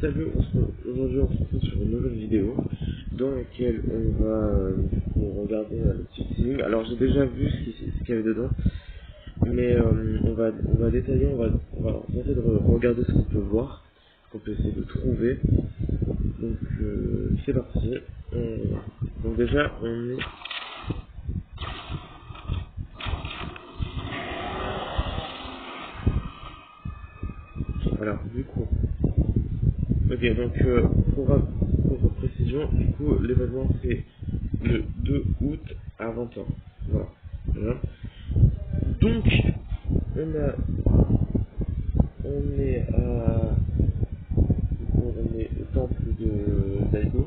Salut, aujourd'hui on se retrouve sur une nouvelle vidéo dans laquelle on va regarder le petit film. Alors j'ai déjà vu ce qu'il y avait dedans, mais on va détailler, on va tenter de regarder ce qu'on peut voir, ce qu'on peut essayer de trouver. Donc c'est parti. Donc déjà on est... Alors du coup... Ok, donc pour précision, du coup l'événement c'est le 2 août à 20h. Voilà. Voilà. Donc on est au temple de Daigo.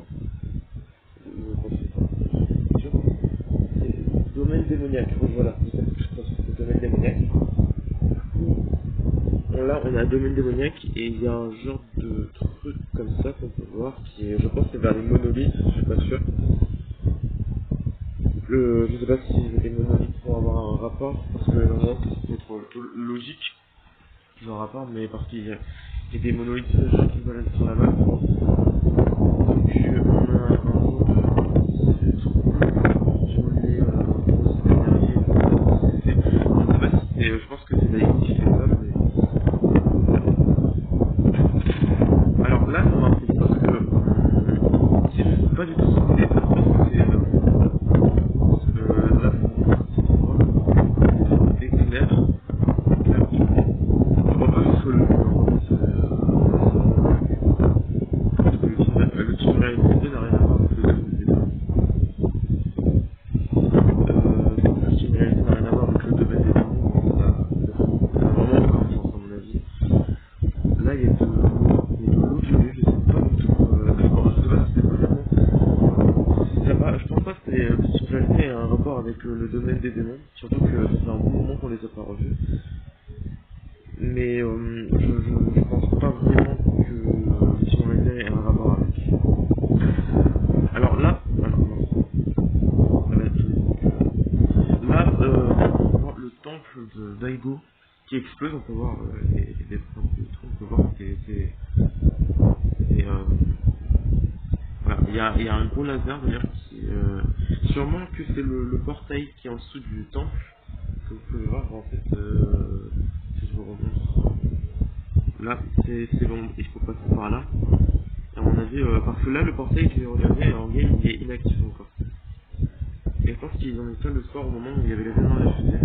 C'est domaine démoniaque. Donc voilà, c'est ça que je pense que c'est le domaine démoniaque. Là on a un domaine démoniaque et il y a un genre de truc comme ça qu'on peut voir qui est, je pense, c'est vers les monolithes, je suis pas sûr. Je sais pas si les monolithes vont avoir un rapport, parce que normalement c'est trop logique qu'ils ont un rapport, mais parce qu'il y a des monolithes qui veulent être sur la map. Donc on a un genre de je sais pas si c'est, je pense que c'est Daïs qui fait ça, mais... Alors là, ça m'a fait parce que je sais pas du tout ce que c'est, parce que c'est là, c'est clair. On va pas juste le tutoriel réalité n'a rien à voir avec le domaine des démons. Le tutoriel n'a rien à voir avec le domaine des démons, ça a vraiment aucun sens à mon avis. Là il y a de l'eau gelée, je sais pas du tout, je sais pas si c'est vraiment... Je pense pas que le tutoriel ait un rapport avec le domaine des démons, surtout que ça fait un bon moment qu'on les a pas revus. Mais je pense pas vraiment que si on était ait un rapport avec. Alors là, là, on voit le temple de Daigo qui explose, on peut voir les trucs, on peut voir que voilà, il y a un gros laser d'ailleurs qui sûrement que c'est le portail qui est en dessous du temple que vous pouvez voir en fait si je vous remontre. Là c'est long, il faut passer par là. À mon avis, parce que là le portail que j'ai regardé en game il est inactif encore. Et je pense qu'ils ont mis ça le soir au moment où il y avait l'événement de la fusée.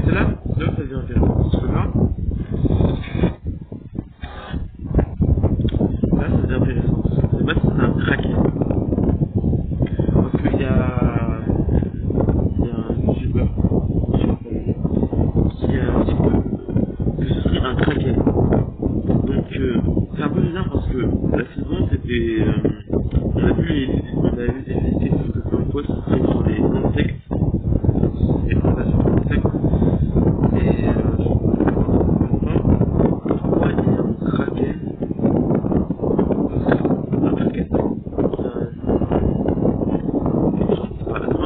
C'est là que ça devient intéressant. Parce que là ça devient intéressant. Je sais pas si c'est un crack. Parce qu'il y a un youtubeur qui a dit que ce serait un kraken. Donc c'est un peu bizarre parce que la saison c'était on a vu des vidéos que plein de posts sur les insectes, les plantations d'insectes, et je comprends pas pourquoi il y a un kraken. Un kraken, c'est pas la fin.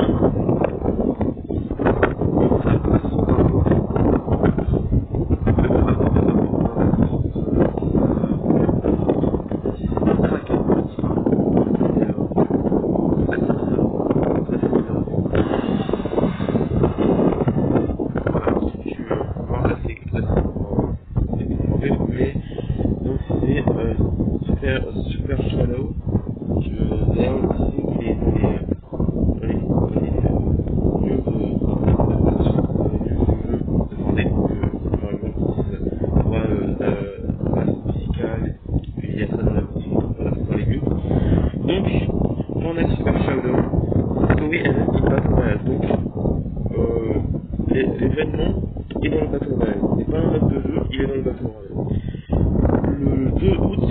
Super Shallow, d'ailleurs aussi il est dans les lieux de demander que par exemple on voit la musicale, et puis il y a ça dans la boutique, voilà, dans les lieux. Donc on a Super Shallow, Story and in Battle Royale. Donc l'événement est dans le Battle Royale, c'est pas un mode de jeu, il est dans le Battle Royale. Le 2 août,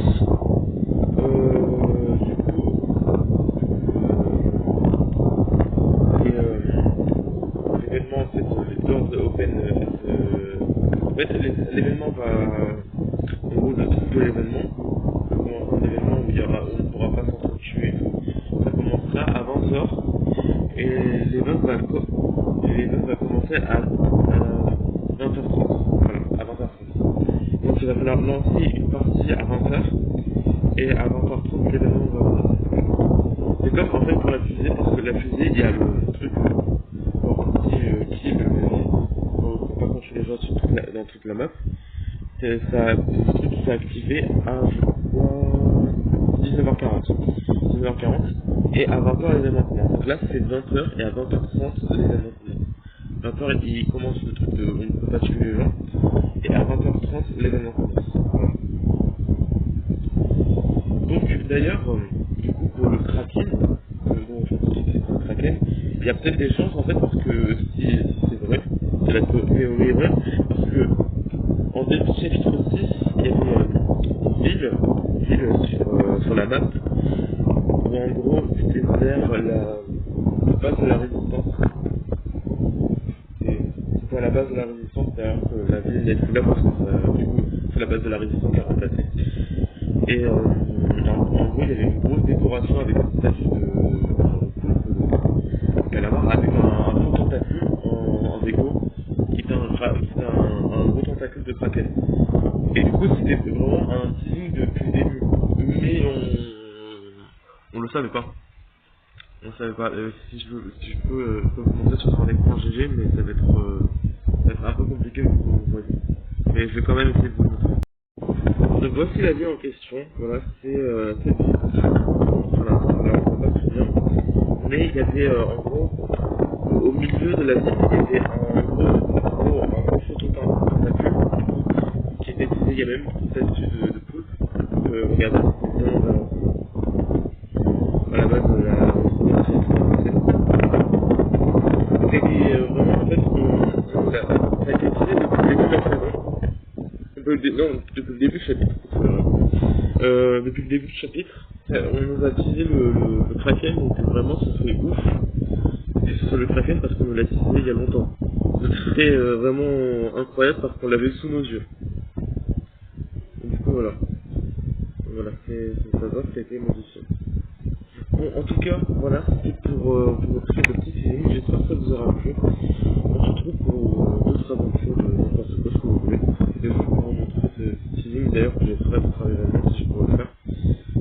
l'événement en fait, les doors open, en fait l'événement va, en gros le truc de l'événement, le commencement de l'événement où on ne pourra pas s'entretuer et tout, ça commencera à 20h et l'événement va commencer à 20h30, voilà, à 20h30. Donc il va falloir lancer une partie à 20h et à 20h30 l'événement va commencer. C'est comme en fait pour la fusée, parce que la fusée, il y a le truc kill, pour pas contrôler les gens dans toute la map. C'est ça, ce truc qui s'est activé à 19h40. 19h40 et à 20h l'événement commence. Donc là c'est 20h et à 20h30 l'événement commence. 20h il commence le truc de on ne peut pas tuer les gens et à 20h30 l'événement commence. Voilà. Donc d'ailleurs, du coup pour le Kraken, dont je vous dis que c'est un Kraken, il y a peut-être des chances en fait parce que si c'est vrai, c'est la théorie vraie, parce que en début de chapitre 6, il y avait une ville sur la map, où en gros c'était vers la base de la résistance. C'était à la base de la résistance, c'est-à-dire que la ville n'est plus là parce que du coup c'est la base de la résistance qui a remplacé. Et en gros il y avait une grosse décoration avec une statue de calamar avec un gros tentacule en Lego qui était un gros tentacule de Kraken. Et du coup, c'était vraiment un teasing depuis le début. Mais on le savait pas. On le savait pas. Si je peux vous montrer sur un écran GG, mais ça va être un peu compliqué pour vous voyez. Mais je vais quand même essayer de vous montrer. Donc voici la ville en question. Voilà, c'est cette ville. Voilà, alors on va pas tout bien. Mais il y avait en gros, au milieu de la ville, il y avait un gros phototentacule qui était teasé. Il y avait même une statue de poule. Regardez, c'est bien à la base de la et vraiment en fait ça a été tiré depuis le début de la saison. Non, depuis le début du chapitre. Depuis le début du chapitre, on nous a teasé le Kraken, donc vraiment ce serait ouf. Et ce serait le Kraken parce qu'on nous l'a teasé il y a longtemps. Donc c'était vraiment incroyable parce qu'on l'avait sous nos yeux. Et du coup voilà. Voilà, ça doit que ça a été modifié. Bon, en tout cas, voilà, c'était pour vous montrer le petit teasing. J'espère que ça vous aura plu. On se retrouve pour d'autres aventures de n'importe quoi, ce que vous voulez. Et je vais vous montrer ce teasing d'ailleurs que j'ai fait pour un événement si je pourrais le faire.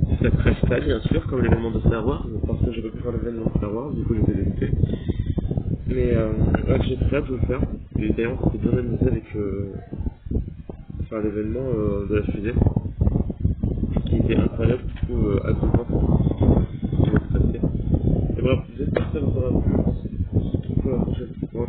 Si ça crèche pas, bien sûr, comme l'événement de Star Wars, parce que j'aurais pu faire l'événement de Star Wars, du coup j'étais dégoûté. Mais ouais, j'ai très hâte de le faire. Et d'ailleurs, on s'était bien amusé avec l'événement de la fusée, qui était incroyable, du coup, hâte de voir ce qui va se passer. Et bref, j'espère que ça vous aura plu. On se retrouve pour la prochaine fois.